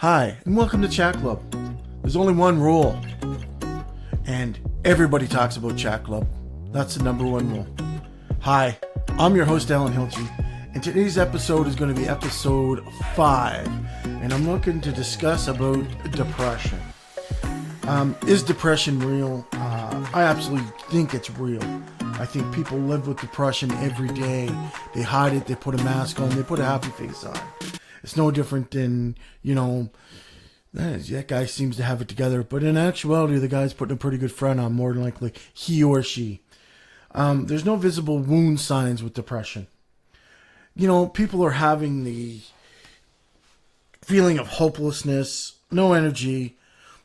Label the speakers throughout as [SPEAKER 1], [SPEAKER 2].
[SPEAKER 1] Hi, and welcome to Chat Club. There's only one rule, and everybody talks about Chat Club. That's the number one rule. Hi, I'm your host, Alan Hilty, and today's episode is going to be episode 5, and I'm looking to discuss about depression. Is depression real? I absolutely think it's real. I think people live with depression every day. They hide it, they put a mask on, they put a happy face on. It's no different than, that guy seems to have it together. But in actuality, the guy's putting a pretty good front on, more than likely, he or she. There's no visible wound signs with depression. People are having the feeling of hopelessness, no energy,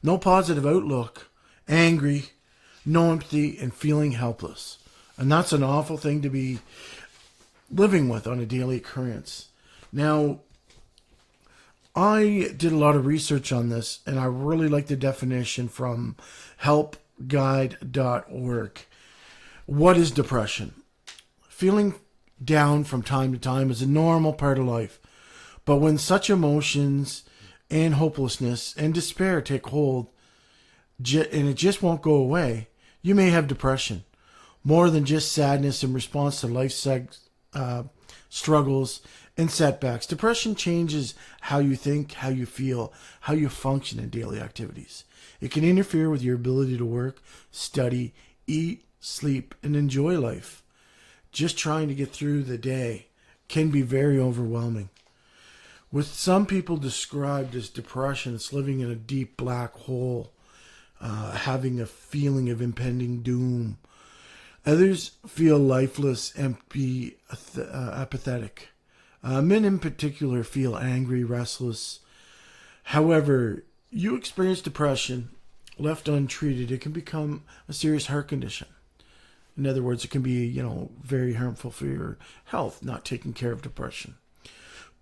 [SPEAKER 1] no positive outlook, angry, no empathy, and feeling helpless. And that's an awful thing to be living with on a daily occurrence. Now, I did a lot of research on this, and I really like the definition from helpguide.org. What is depression? Feeling down from time to time is a normal part of life. But when such emotions and hopelessness and despair take hold, and it just won't go away, you may have depression. More than just sadness in response to life struggles and setbacks. Depression changes how you think, how you feel, how you function in daily activities. It can interfere with your ability to work, study, eat, sleep, and enjoy life. Just trying to get through the day can be very overwhelming. With some people described as depression, it's living in a deep black hole, having a feeling of impending doom. Others feel lifeless, empty, apathetic. Men in particular feel angry, restless. However, you experience depression, left untreated, it can become a serious heart condition. In other words, it can be, very harmful for your health, not taking care of depression.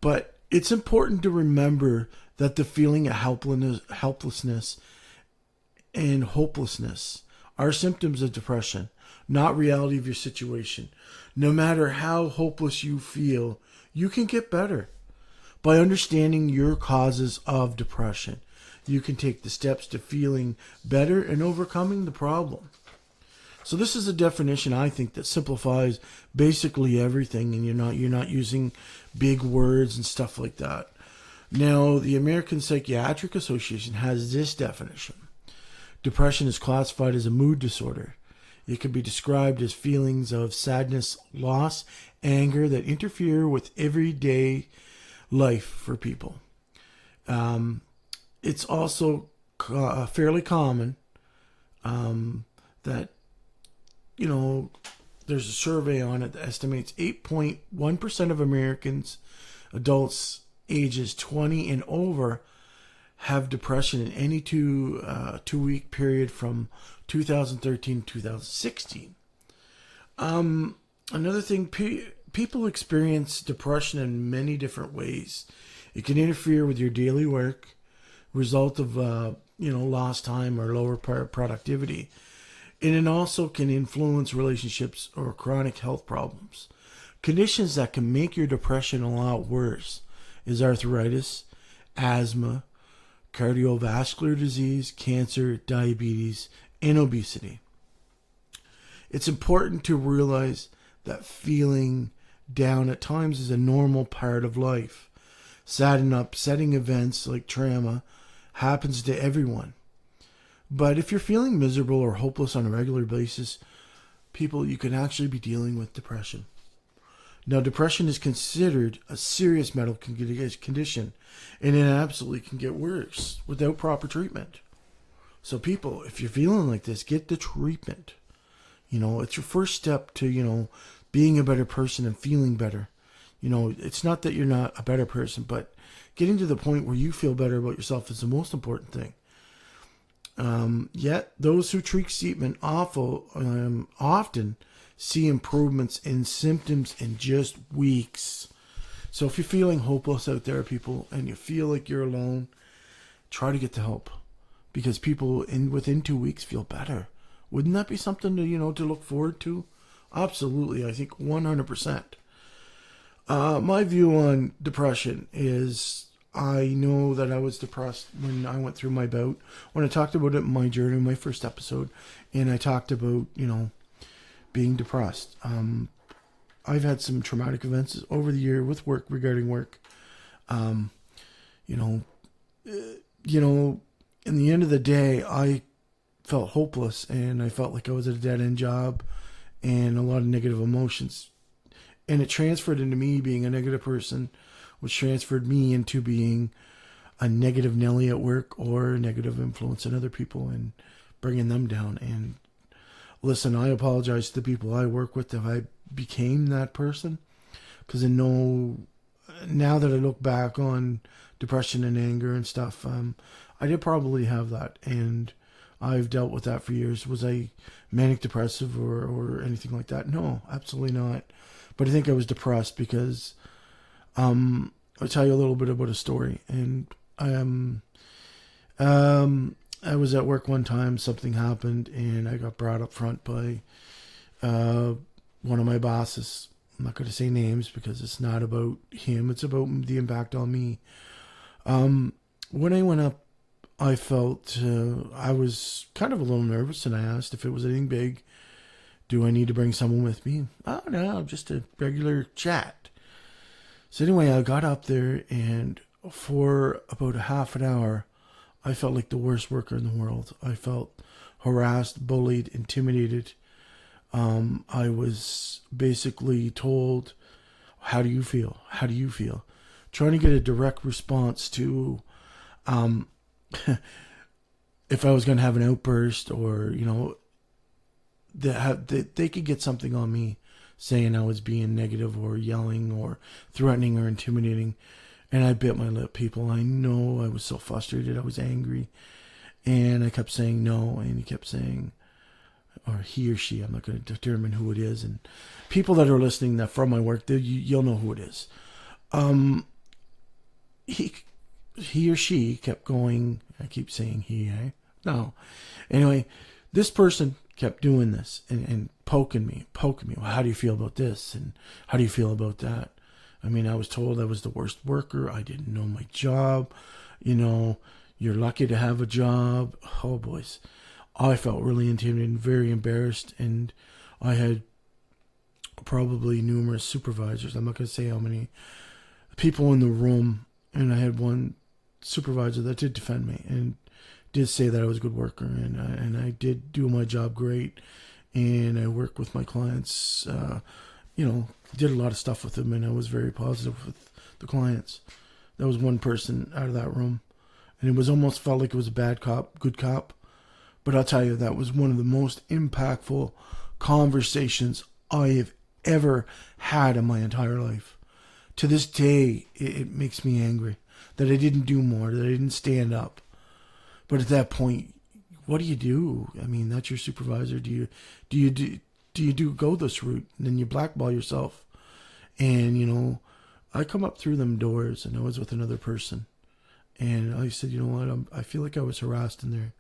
[SPEAKER 1] But it's important to remember that the feeling of helplessness and hopelessness are symptoms of depression, not reality of your situation. No matter how hopeless you feel, you can get better. By understanding your causes of depression, you can take the steps to feeling better and overcoming the problem. So this is a definition, I think, that simplifies basically everything, and you're not using big words and stuff like that. Now, the American Psychiatric Association has this definition. Depression is classified as a mood disorder. It can be described as feelings of sadness, loss, anger that interfere with everyday life for people. It's also fairly common that, there's a survey on it that estimates 8.1% of Americans, adults ages 20 and over, have depression in any two-week period from 2013 to 2016. Another thing, people experience depression in many different ways. It can interfere with your daily work, result of lost time or lower productivity, and it also can influence relationships or chronic health problems. Conditions that can make your depression a lot worse is arthritis, asthma, cardiovascular disease, cancer, diabetes, and obesity. It's important to realize that feeling down at times is a normal part of life. Sad and upsetting events like trauma happens to everyone. But if you're feeling miserable or hopeless on a regular basis, you can actually be dealing with depression. Now, depression is considered a serious medical condition, and it absolutely can get worse without proper treatment. So people, if you're feeling like this, get the treatment. It's your first step to, being a better person and feeling better. It's not that you're not a better person, but getting to the point where you feel better about yourself is the most important thing. Yet, those who treat treatment often see improvements in symptoms in just weeks. So if you're feeling hopeless out there, people, and you feel like you're alone, try to get the help, because people within 2 weeks feel better. Wouldn't that be something to to look forward to? Absolutely, I think 100%. My view on depression is I know that I was depressed when I went through my bout. When I talked about it in my journey, my first episode, and I talked about, being depressed. I've had some traumatic events over the year with work, regarding work. Um, you know, in the end of the day, I felt hopeless and I felt like I was at a dead end job and a lot of negative emotions. And it transferred into me being a negative person, which transferred me into being a negative Nelly at work or a negative influence in other people and bringing them down. And listen, I apologize to the people I work with if I became that person, because I know now that I look back on depression and anger and stuff, I did probably have that, and I've dealt with that for years. Was I manic depressive or anything like that? No, absolutely not. But I think I was depressed because I'll tell you a little bit about a story. And I was at work one time, something happened, and I got brought up front by one of my bosses. I'm not going to say names because it's not about him. It's about the impact on me. When I went up, I felt I was kind of a little nervous, and I asked if it was anything big. Do I need to bring someone with me? Oh, no, just a regular chat. So anyway, I got up there, and for about a half an hour, I felt like the worst worker in the world. I felt harassed, bullied, intimidated. I was basically told, how do you feel? How do you feel? Trying to get a direct response to if I was going to have an outburst, or, they could get something on me saying I was being negative or yelling or threatening or intimidating. And I bit my lip, people. I know I was so frustrated. I was angry. And I kept saying no. And he kept saying, or he or she, I'm not going to determine who it is. And people that are listening that from my work, you'll know who it is. He or she kept going. I keep saying he, eh? No. Anyway, this person kept doing this and poking me. Well, how do you feel about this? And how do you feel about that? I mean, I was told I was the worst worker. I didn't know my job. You're lucky to have a job. Oh, boys. I felt really intimidated and very embarrassed. And I had probably numerous supervisors. I'm not going to say how many people in the room. And I had one supervisor that did defend me and did say that I was a good worker. And I did do my job great. And I worked with my clients, did a lot of stuff with them, and I was very positive with the clients. There was one person out of that room, and it was almost felt like it was a bad cop, good cop. But I'll tell you, that was one of the most impactful conversations I have ever had in my entire life. To this day, it makes me angry that I didn't do more, that I didn't stand up. But at that point, what do you do? I mean, that's your supervisor. Do you go this route, and then you blackball yourself? And I come up through them doors, and I was with another person, and I said, you know what? I feel like I was harassed in there,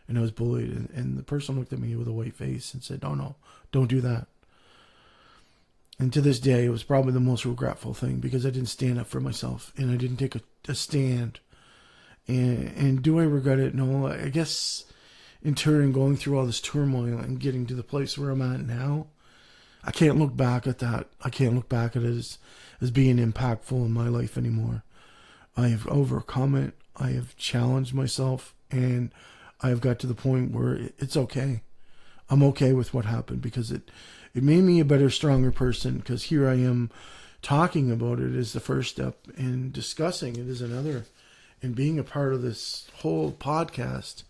[SPEAKER 1] and I was bullied. And the person looked at me with a white face and said, no, don't do that. And to this day, it was probably the most regretful thing, because I didn't stand up for myself, and I didn't take a stand. And do I regret it? No, I guess in turn, going through all this turmoil and getting to the place where I'm at now, I can't look back at that. I can't look back at it as being impactful in my life anymore. I have overcome it. I have challenged myself, and I have got to the point where it's okay. I'm okay with what happened, because it made me a better, stronger person, because here I am talking about it as the first step, and discussing it as another, and being a part of this whole podcast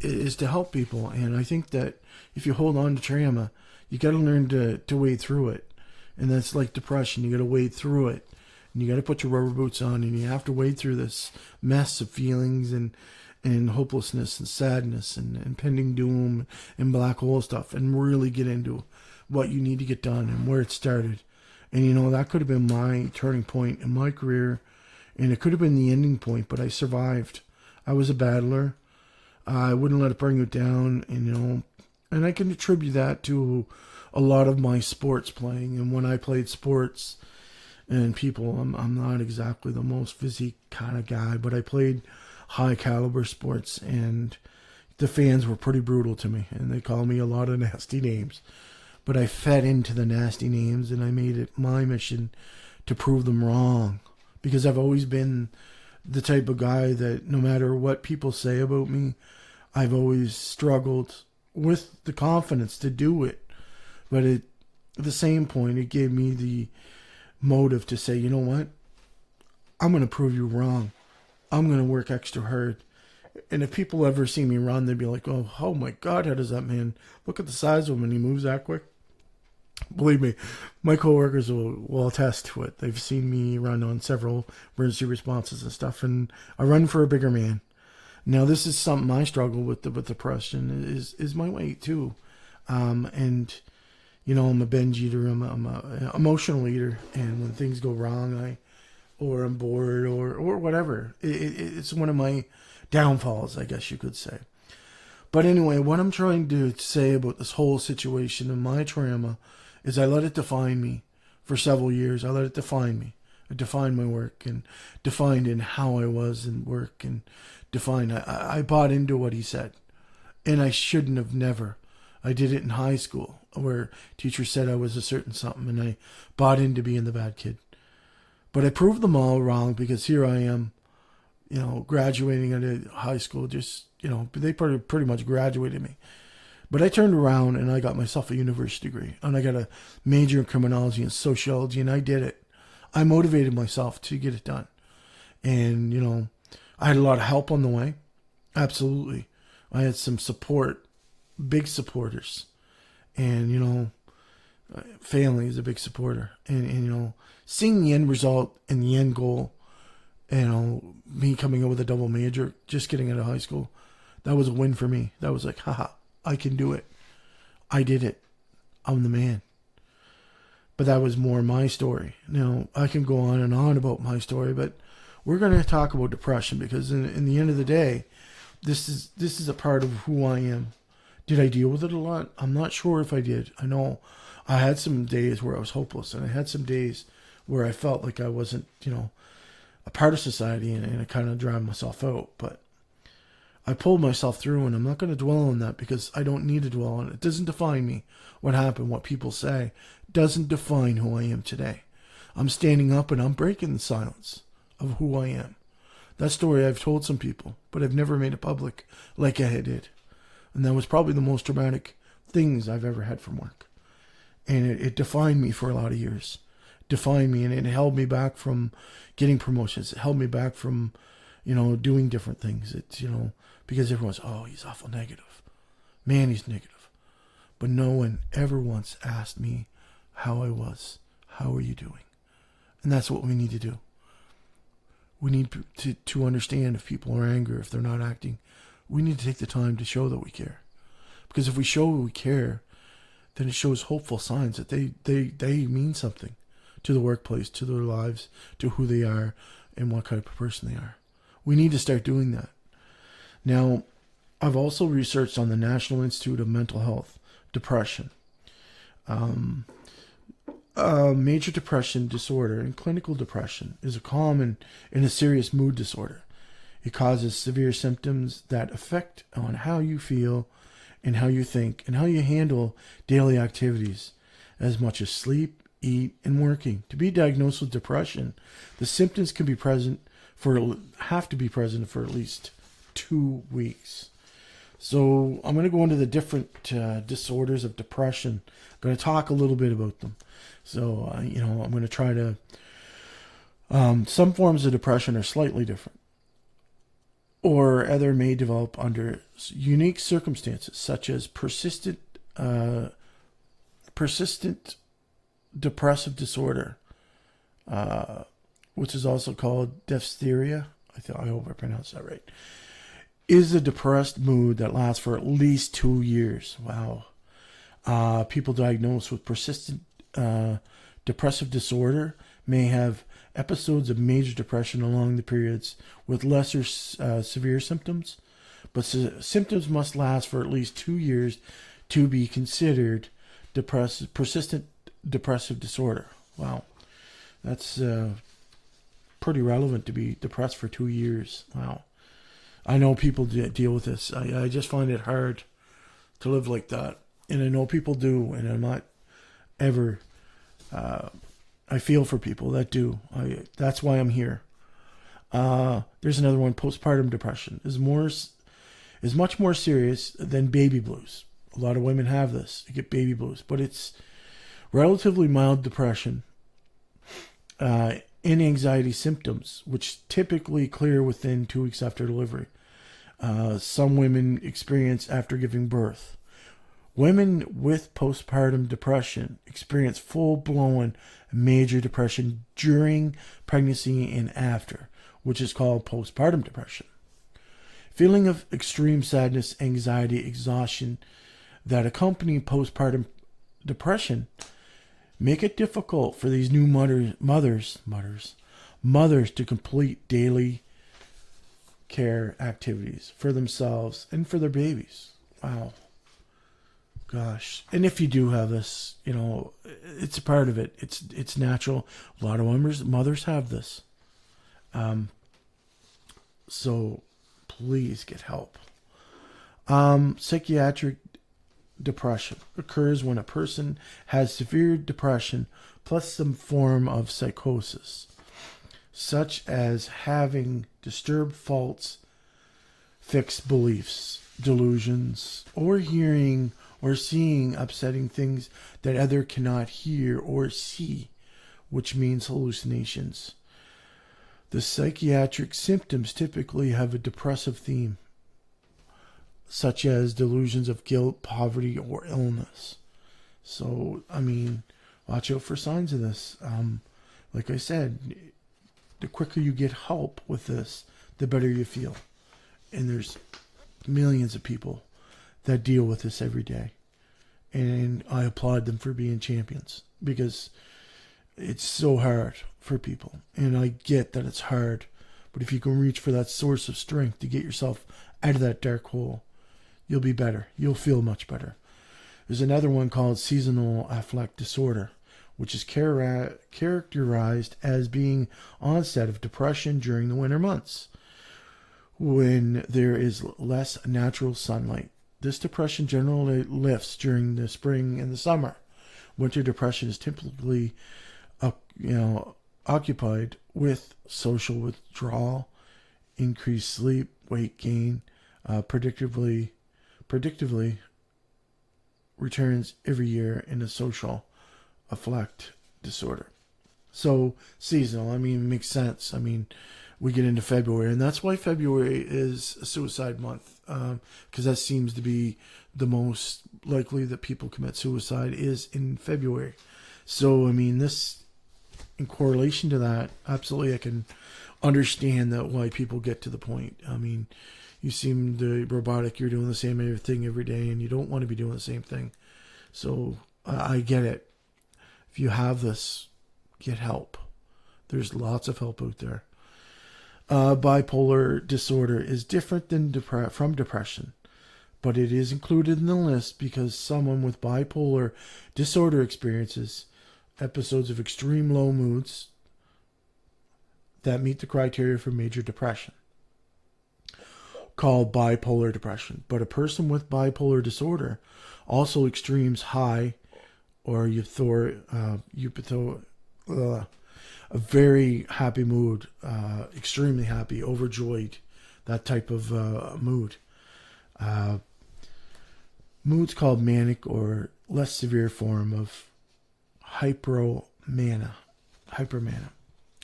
[SPEAKER 1] is to help people. And I think that if you hold on to trauma, you got to learn to wade through it. And that's like depression. You got to wade through it, and you got to put your rubber boots on, and you have to wade through this mess of feelings and hopelessness and sadness and impending doom and black hole stuff, and really get into what you need to get done and where it started. And that could have been my turning point in my career, and it could have been the ending point, but I survived. I was a battler. I wouldn't let it bring it down, and I can attribute that to a lot of my sports playing. And when I played sports, And people, I'm not exactly the most physique kind of guy, but I played high caliber sports, and the fans were pretty brutal to me, and they called me a lot of nasty names. But I fed into the nasty names, and I made it my mission to prove them wrong, because I've always been the type of guy that no matter what people say about me, I've always struggled with the confidence to do it. But at the same point, it gave me the motive to say, you know what? I'm going to prove you wrong. I'm going to work extra hard. And if people ever see me run, they'd be like, oh my God, how does that man, look at the size of him and he moves that quick. Believe me, my coworkers will attest to it. They've seen me run on several emergency responses and stuff, and I run for a bigger man. Now, this is something I struggle with depression is my weight too. And you know, I'm a binge eater. I'm a emotional eater, and when things go wrong, or I'm bored, or whatever, it's one of my downfalls, I guess you could say. But anyway, what I'm trying to say about this whole situation and my trauma is I let it define me for several years. I let it define me. It defined my work and defined in how I was in work and defined. I bought into what he said, and I shouldn't have never. I did it in high school where teachers said I was a certain something, and I bought into being the bad kid. But I proved them all wrong, because here I am, you know, graduating out of high school. Just, you know, they pretty much graduated me. But I turned around and I got myself a university degree, and I got a major in criminology and sociology, and I did it. I motivated myself to get it done. And, you know, I had a lot of help on the way. Absolutely. I had some support, big supporters. And, you know, family is a big supporter. And you know, seeing the end result and the end goal, you know, me coming out with a double major, just getting out of high school, that was a win for me. That was like, haha, I can do it. I did it. I'm the man. But that was more my story. Now, I can go on and on about my story, but we're going to talk about depression, because in the end of the day, this is a part of who I am. Did I deal with it a lot? I'm not sure if I did. I know I had some days where I was hopeless, and I had some days where I felt like I wasn't, you know, a part of society, and I kind of drowned myself out. But I pulled myself through, and I'm not going to dwell on that, because I don't need to dwell on it. It doesn't define me. What happened, what people say, doesn't define who I am today. I'm standing up and I'm breaking the silence of who I am. That story I've told some people, but I've never made it public like I did. And that was probably the most traumatic things I've ever had from work. And it defined me for a lot of years. Defined me, and it held me back from getting promotions. It held me back from, you know, doing different things. It's, you know, because everyone's, oh, he's awful negative. Man, he's negative. But no one ever once asked me how I was. How are you doing? And that's what we need to do. We need to understand if people are angry, if they're not acting. We need to take the time to show that we care. Because if we show we care, then it shows hopeful signs that they mean something to the workplace, to their lives, to who they are, and what kind of person they are. We need to start doing that. Now, I've also researched on the National Institute of Mental Health, depression. Major depression disorder and clinical depression is a common and a serious mood disorder. It causes severe symptoms that affect on how you feel and how you think and how you handle daily activities, as much as sleep, eat, and working. To be diagnosed with depression, the symptoms can be have to be present for at least 2 weeks. So I'm going to go into the different disorders of depression. I'm going to talk a little bit about them. So, you know, I'm going to try to... some forms of depression are slightly different, or other may develop under unique circumstances, such as persistent depressive disorder, which is also called diphtheria. I hope I pronounced that right. Is a depressed mood that lasts for at least 2 years. Wow. People diagnosed with persistent depressive disorder may have episodes of major depression along the periods with lesser severe symptoms, but symptoms must last for at least 2 years to be considered persistent depressive disorder. Wow. That's pretty relevant to be depressed for 2 years. Wow. I know people deal with this. I just find it hard to live like that. And I know people do, and I'm not ever. I feel for people that do. That's why I'm here. There's another one. Postpartum depression is much more serious than baby blues. A lot of women have this. You get baby blues, but it's relatively mild depression in anxiety symptoms, which typically clear within 2 weeks after delivery. Some women experience after giving birth. Women with postpartum depression experience full-blown major depression during pregnancy and after, which is called postpartum depression. Feeling of extreme sadness, anxiety, exhaustion that accompany postpartum depression make it difficult for these new mothers to complete daily care activities for themselves and for their babies. Wow. Gosh. And if you do have this, it's a part of it. It's natural. A lot of mothers have this. So please get help. Psychiatric depression occurs when a person has severe depression plus some form of psychosis, such as having disturbed faults, fixed beliefs, delusions, or hearing or seeing upsetting things that other cannot hear or see, which means hallucinations. The psychiatric symptoms typically have a depressive theme, such as delusions of guilt, poverty, or illness. So, watch out for signs of this. Like I said, the quicker you get help with this, the better you feel. And there's millions of people that deal with this every day. And I applaud them for being champions, because it's so hard for people. And I get that it's hard. But if you can reach for that source of strength to get yourself out of that dark hole, you'll be better. You'll feel much better. There's another one called seasonal affect disorder, which is characterized as being onset of depression during the winter months, when there is less natural sunlight. This depression generally lifts during the spring and the summer. Winter depression is typically, occupied with social withdrawal, increased sleep, weight gain, predictably returns every year in a social affect disorder. So seasonal, makes sense. We get into February, and that's why February is a suicide month, because that seems to be the most likely that people commit suicide is in February. So, this, in correlation to that, absolutely I can understand that why people get to the point. You seem the robotic, you're doing the same thing every day, and you don't want to be doing the same thing. So, I get it. If you have this, get help. There's lots of help out there. Bipolar disorder is different than from depression, but it is included in the list because someone with bipolar disorder experiences episodes of extreme low moods that meet the criteria for major depression, called bipolar depression. But a person with bipolar disorder also extremes high or a very happy mood, extremely happy, overjoyed, that type of mood. Mood's called manic or less severe form of hypermania.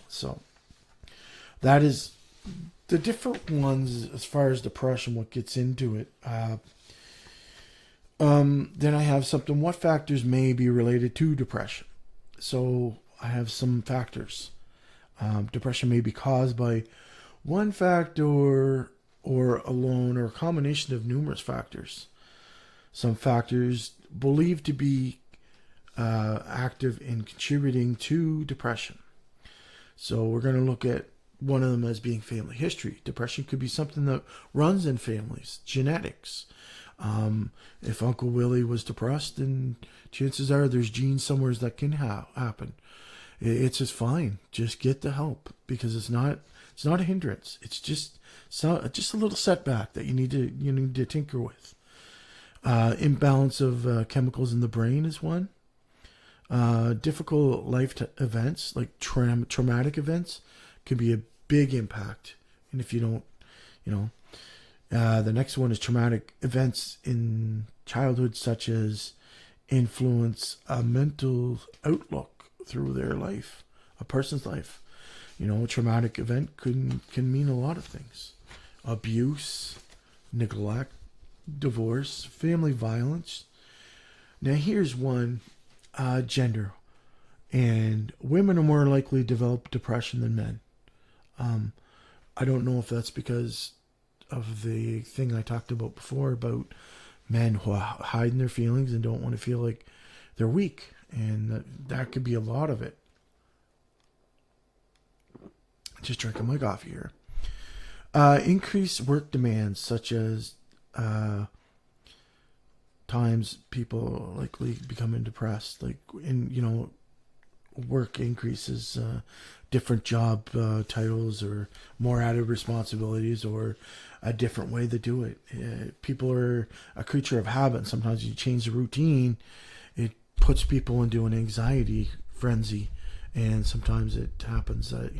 [SPEAKER 1] So that is the different ones as far as depression, what gets into it. Then I have something, what factors may be related to depression? So I have some factors. Depression may be caused by one factor or alone or a combination of numerous factors. Some factors believed to be active in contributing to depression. So we're going to look at one of them as being family history. Depression could be something that runs in families, genetics. If Uncle Willie was depressed, then chances are there's genes somewhere that can happen. It's just fine. Just get the help, because it's not a hindrance. It's just a little setback that you need to tinker with. Imbalance of chemicals in the brain is one. Difficult life events like traumatic events can be a big impact. And if you don't, you know, the next one is traumatic events in childhood, such as influence a mental outlook through their life, a person's life. A traumatic event can mean a lot of things: abuse, neglect, divorce, family violence. Now here's one: gender, and women are more likely to develop depression than men. I don't know if that's because of the thing I talked about before about men who are hiding their feelings and don't want to feel like they're weak, and that could be a lot of it. Just drinking my coffee here. Increased work demands, such as times people likely becoming depressed, like work increases, different job titles, or more added responsibilities, or a different way to do it. People are a creature of habit. Sometimes you change the routine, it puts people into an anxiety frenzy, and sometimes it happens that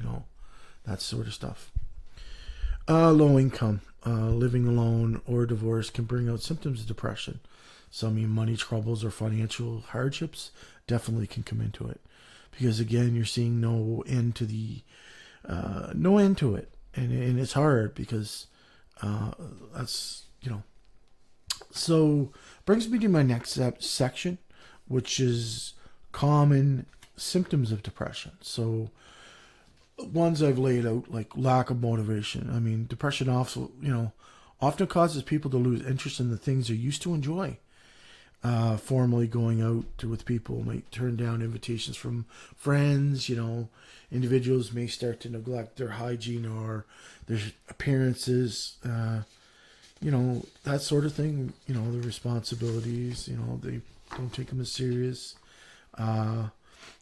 [SPEAKER 1] that sort of stuff. Low income, living alone, or divorce can bring out symptoms of depression. Some money troubles or financial hardships definitely can come into it, because again, you're seeing no end to it, and it's hard because that's So brings me to my next section, which is common symptoms of depression. So ones I've laid out, like lack of motivation. I mean, depression also, often causes people to lose interest in the things they used to enjoy. Formally going out with people might turn down invitations from friends. Individuals may start to neglect their hygiene or their appearances. That sort of thing. The responsibilities. They don't take them as serious.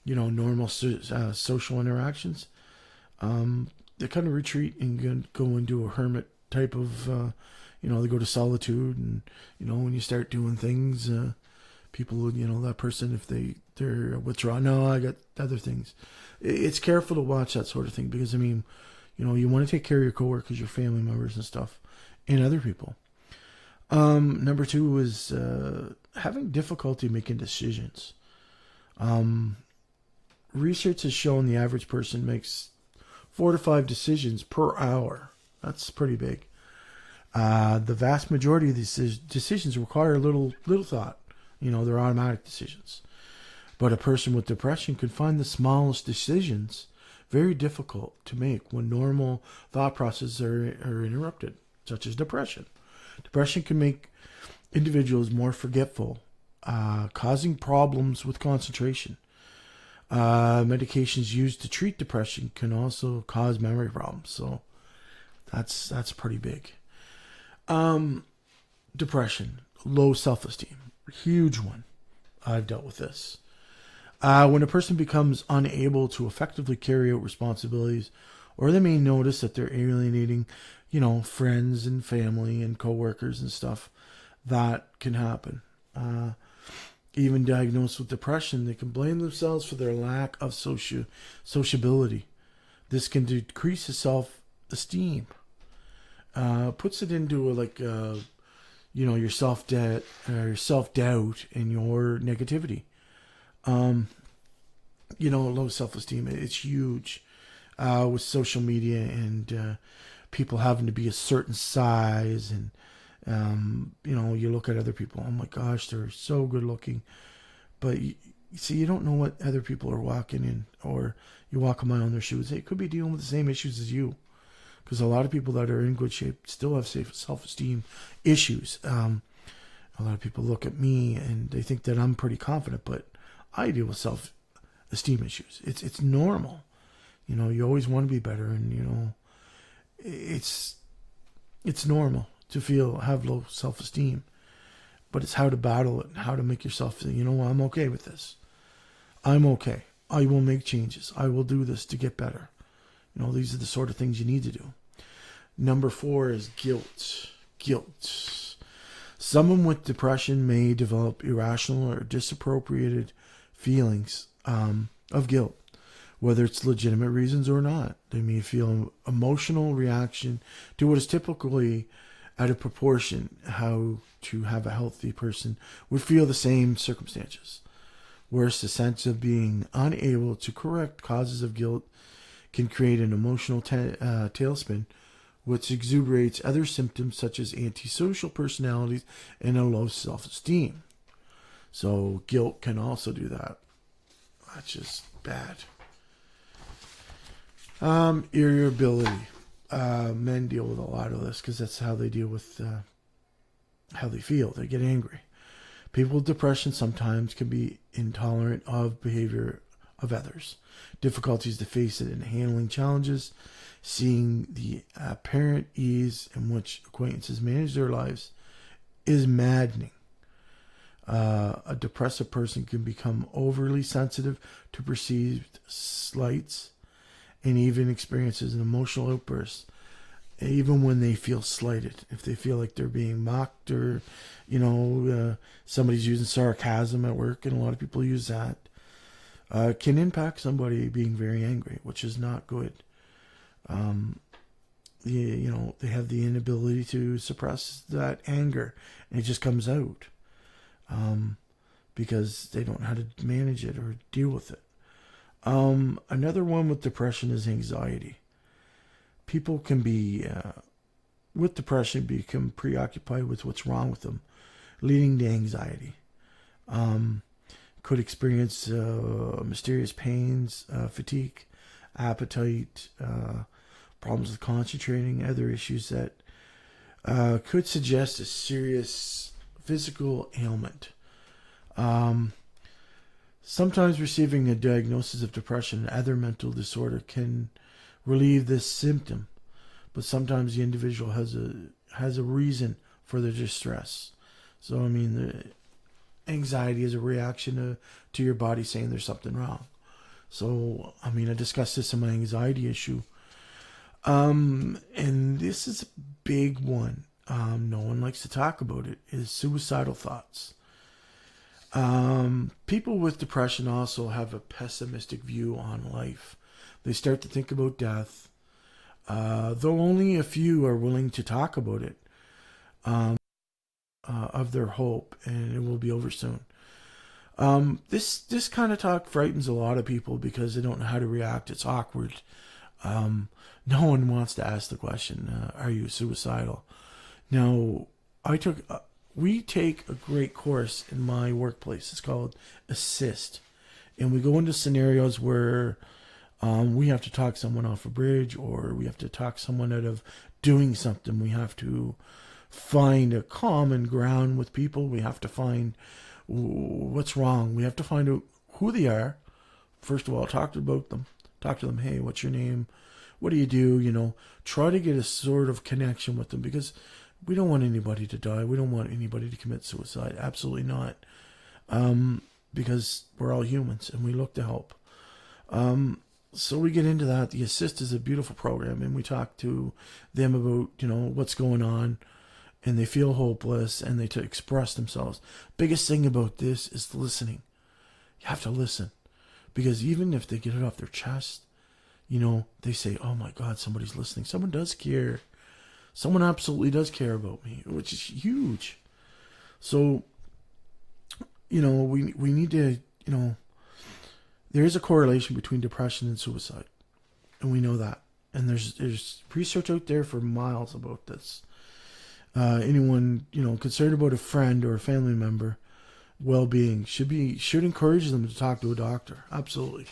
[SPEAKER 1] Normal social interactions. They kind of retreat and go into a hermit type of. They go to solitude, and when you start doing things, people, that person, if they're withdrawn. No, I got other things. It's careful to watch that sort of thing, because you want to take care of your coworkers, your family members, and stuff, and other people. Number two is having difficulty making decisions. Research has shown the average person makes 4 to 5 decisions per hour. That's pretty big. The vast majority of these decisions require little thought. They're automatic decisions. But a person with depression could find the smallest decisions very difficult to make when normal thought processes are interrupted, such as depression. Depression can make individuals more forgetful, causing problems with concentration. Medications used to treat depression can also cause memory problems. So that's pretty big. Depression, low self-esteem, huge one. I've dealt with this. When a person becomes unable to effectively carry out responsibilities, or they may notice that they're alienating, friends and family and coworkers and stuff, that can happen. Even diagnosed with depression, they can blame themselves for their lack of sociability. This can decrease the self-esteem. Puts it into your self-doubt and your negativity. Low self-esteem, it's huge with social media and people having to be a certain size, and you look at other people, oh my gosh, they're so good looking, but you see, you don't know what other people are walking in, or you walk a mile in their shoes. They could be dealing with the same issues as you. Because a lot of people that are in good shape still have self-esteem issues. A lot of people look at me and they think that I'm pretty confident, but I deal with self-esteem issues. It's normal. You always want to be better, and it's normal to have low self-esteem. But it's how to battle it and how to make yourself say, I'm okay with this. I'm okay. I will make changes. I will do this to get better. These are the sort of things you need to do. Number 4 is guilt. Guilt. Someone with depression may develop irrational or disappropriated feelings of guilt, whether it's legitimate reasons or not. They may feel emotional reaction to what is typically out of proportion how to have a healthy person would feel the same circumstances. Worse, the sense of being unable to correct causes of guilt can create an emotional tailspin, which exuberates other symptoms such as antisocial personalities and a low self-esteem. So guilt can also do that. That's just bad. Irritability. Men deal with a lot of this because that's how they deal with how they feel. They get angry. People with depression sometimes can be intolerant of behavior of others. Difficulties to face it in handling challenges, seeing the apparent ease in which acquaintances manage their lives is maddening. A depressive person can become overly sensitive to perceived slights and even experiences an emotional outburst even when they feel slighted. If they feel like they're being mocked or, somebody's using sarcasm at work, and a lot of people use that, can impact somebody being very angry, which is not good. They have the inability to suppress that anger, and it just comes out because they don't know how to manage it or deal with it. Another one with depression is anxiety. People can be, with depression, become preoccupied with what's wrong with them, leading to anxiety. Could experience mysterious pains, fatigue, appetite, problems with concentrating, other issues that could suggest a serious physical ailment. Sometimes receiving a diagnosis of depression and other mental disorder can relieve this symptom, but sometimes the individual has a reason for the distress. So, the anxiety is a reaction to your body saying there's something wrong. So, I discussed this in my anxiety issue. And this is a big one. No one likes to talk about it, is suicidal thoughts. People with depression also have a pessimistic view on life. They start to think about death, though only a few are willing to talk about it, of their hope, and it will be over soon. This kind of talk frightens a lot of people because they don't know how to react. It's awkward. No one wants to ask the question, are you suicidal? Now, we take a great course in my workplace. It's called Assist. And we go into scenarios where we have to talk someone off a bridge, or we have to talk someone out of doing something. We have to find a common ground with people. We have to find what's wrong. We have to find out who they are. First of all, talk to them. Talk to them. Hey, what's your name? What do you do? Try to get a sort of connection with them, because we don't want anybody to die. We don't want anybody to commit suicide. Absolutely not. Because we're all humans and we look to help. So we get into that. The Assist is a beautiful program, and we talk to them about, what's going on, and they feel hopeless, and they express themselves. Biggest thing about this is listening. You have to listen, because even if they get it off their chest, they say, oh my God, somebody's listening. Someone does care. Someone absolutely does care about me, which is huge. So, we need to, there is a correlation between depression and suicide. And we know that. And there's research out there for miles about this. Anyone, concerned about a friend or a family member well-being should encourage them to talk to a doctor. Absolutely.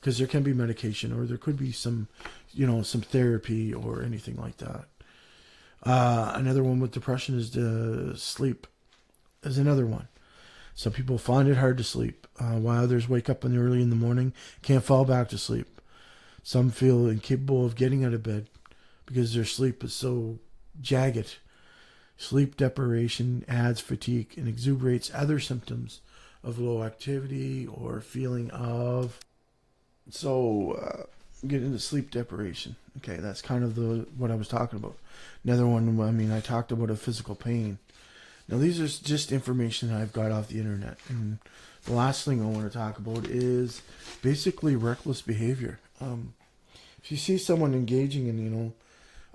[SPEAKER 1] Because there can be medication, or there could be some therapy or anything like that. Another one with depression is sleep. Is another one. Some people find it hard to sleep, while others wake up early in the morning, can't fall back to sleep. Some feel incapable of getting out of bed because their sleep is so jagged. Sleep deprivation adds fatigue and exuberates other symptoms of low activity or feeling of Get into sleep deprivation. Okay, that's kind of the what I was talking about. Another one, I mean, I talked about a physical pain. Now, these are just information that I've got off the internet. And the last thing I want to talk about is basically reckless behavior. If you see someone engaging in,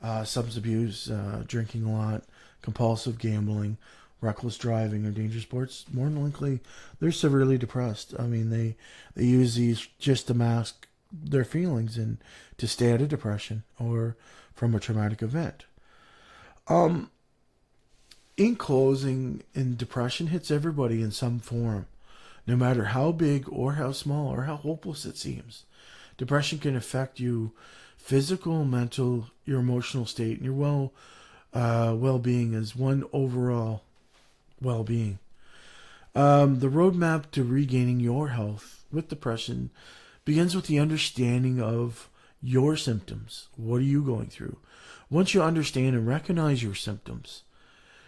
[SPEAKER 1] substance abuse, drinking a lot, compulsive gambling, reckless driving, or dangerous sports, more than likely they're severely depressed. I mean, they use these just to mask their feelings and to stay out of depression or from a traumatic event. In closing, and depression hits everybody in some form, no matter how big or how small or how hopeless it seems. Depression can affect you physical, mental, your emotional state, and your well-being as one overall well-being. The roadmap to regaining your health with depression begins with the understanding of your symptoms. What are you going through? Once you understand and recognize your symptoms,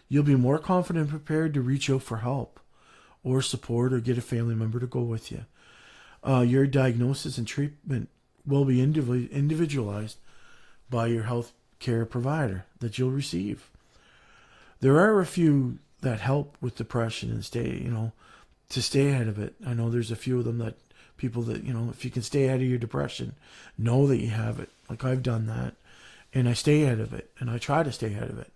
[SPEAKER 1] you'll be more confident and prepared to reach out for help or support or get a family member to go with you. Your diagnosis and treatment will be individualized by your health care provider that you'll receive. There are a few that help with depression and to stay ahead of it. I know there's a few of them that people that, if you can stay ahead of your depression, know that you have it. Like I've done that and I stay ahead of it and I try to stay ahead of it.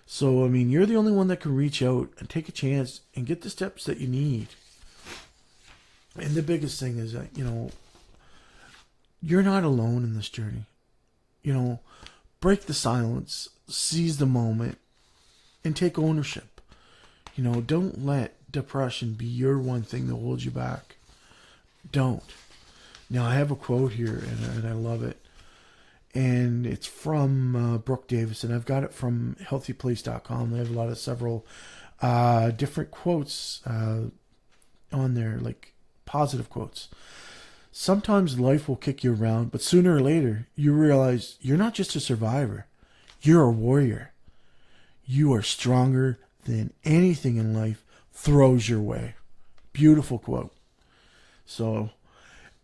[SPEAKER 1] So, I mean, you're the only one that can reach out and take a chance and get the steps that you need. And the biggest thing is that, you're not alone in this journey. Break the silence, seize the moment, and take ownership. Don't let depression be your one thing that holds you back. Don't. Now, I have a quote here, and I love it. And it's from Brooke Davis, and I've got it from healthyplace.com. They have several different quotes on there, like positive quotes. Sometimes life will kick you around, but sooner or later, you realize you're not just a survivor. You're a warrior. You are stronger than anything in life throws your way. Beautiful quote. So,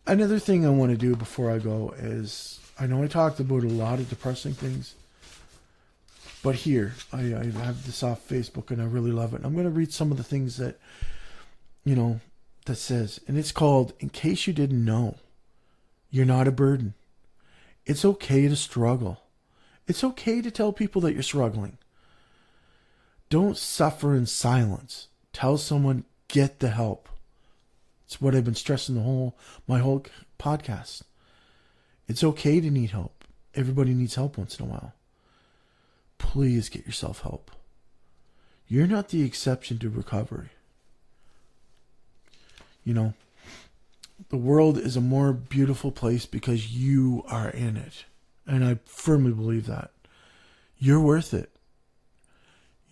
[SPEAKER 1] another thing I want to do before I go is, I know I talked about a lot of depressing things, but here, I have this off Facebook and I really love it. I'm going to read some of the things that, that says, and it's called, In Case You Didn't Know, You're Not a Burden. It's okay to struggle. It's okay to tell people that you're struggling. Don't suffer in silence. Tell someone, get the help. It's what I've been stressing my whole podcast. It's okay to need help. Everybody needs help once in a while. Please get yourself help. You're not the exception to recovery. The world is a more beautiful place because you are in it. And I firmly believe that. You're worth it.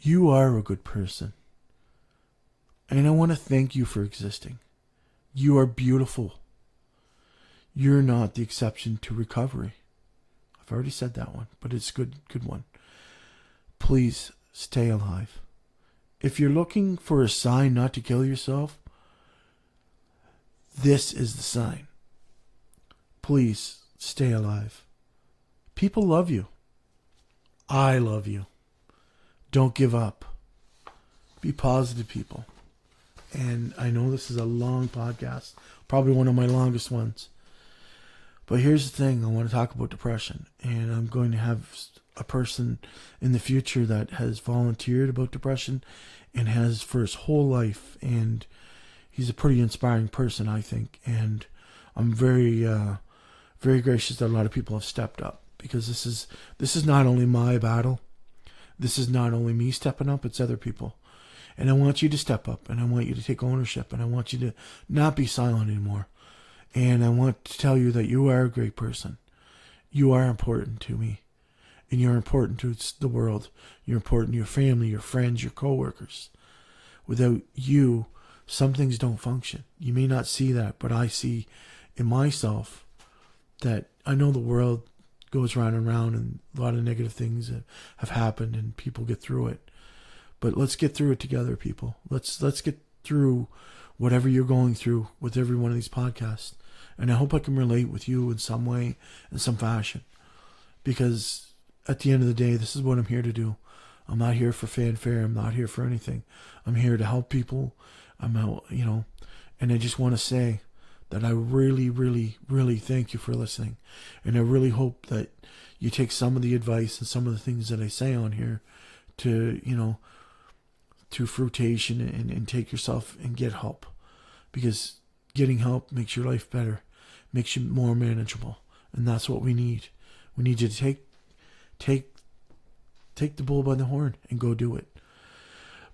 [SPEAKER 1] You are a good person. And I want to thank you for existing. You are beautiful. You're not the exception to recovery. I've already said that one, but it's a good one. Please stay alive. If you're looking for a sign not to kill yourself, this is the sign. Please stay alive. People love you. I love you. Don't give up. Be positive, people. And I know this is a long podcast, probably one of my longest ones. But here's the thing, I want to talk about depression. And I'm going to have a person in the future that has volunteered about depression and has for his whole life. And he's a pretty inspiring person, I think. And I'm very, very gracious that a lot of people have stepped up. Because this is not only my battle. This is not only me stepping up, it's other people. And I want you to step up. And I want you to take ownership. And I want you to not be silent anymore. And I want to tell you that you are a great person. You are important to me. And you're important to the world. You're important to your family, your friends, your coworkers. Without you, some things don't function. You may not see that, but I see in myself that I know the world goes round and round and a lot of negative things have happened and people get through it. But let's get through it together, people. Let's get through whatever you're going through with every one of these podcasts. And I hope I can relate with you in some way, in some fashion. Because at the end of the day, this is what I'm here to do. I'm not here for fanfare. I'm not here for anything. I'm here to help people. I'm out, and I just want to say that I really, really, really thank you for listening. And I really hope that you take some of the advice and some of the things that I say on here to, to fruition and take yourself and get help. Because getting help makes your life better, makes you more manageable. And that's what we need. We need you to take the bull by the horn and go do it.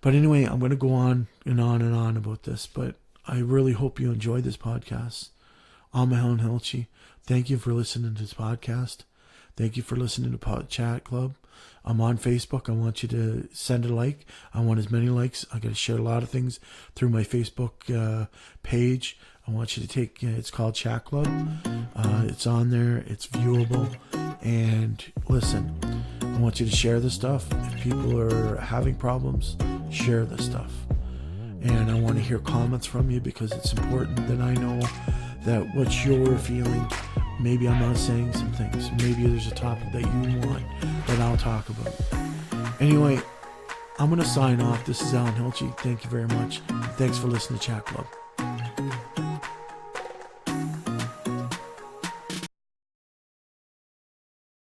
[SPEAKER 1] But anyway, I'm going to go on and on and on about this, but I really hope you enjoyed this podcast. I'm Alan Hilchey. Thank you for listening to this podcast. Thank you for listening to Chat Club. I'm on Facebook. I want you to send a like. I want as many likes. I got to share a lot of things through my Facebook page. I want you to take, it's called Chat Club. It's on there. It's viewable. And listen, I want you to share this stuff. If people are having problems, share this stuff. And I want to hear comments from you, because it's important that I know that what you're feeling. Maybe I'm not saying some things. Maybe there's a topic that you want that I'll talk about. Anyway, I'm going to sign off. This is Alan Hilchey. Thank you very much. Thanks for listening to Chat Club.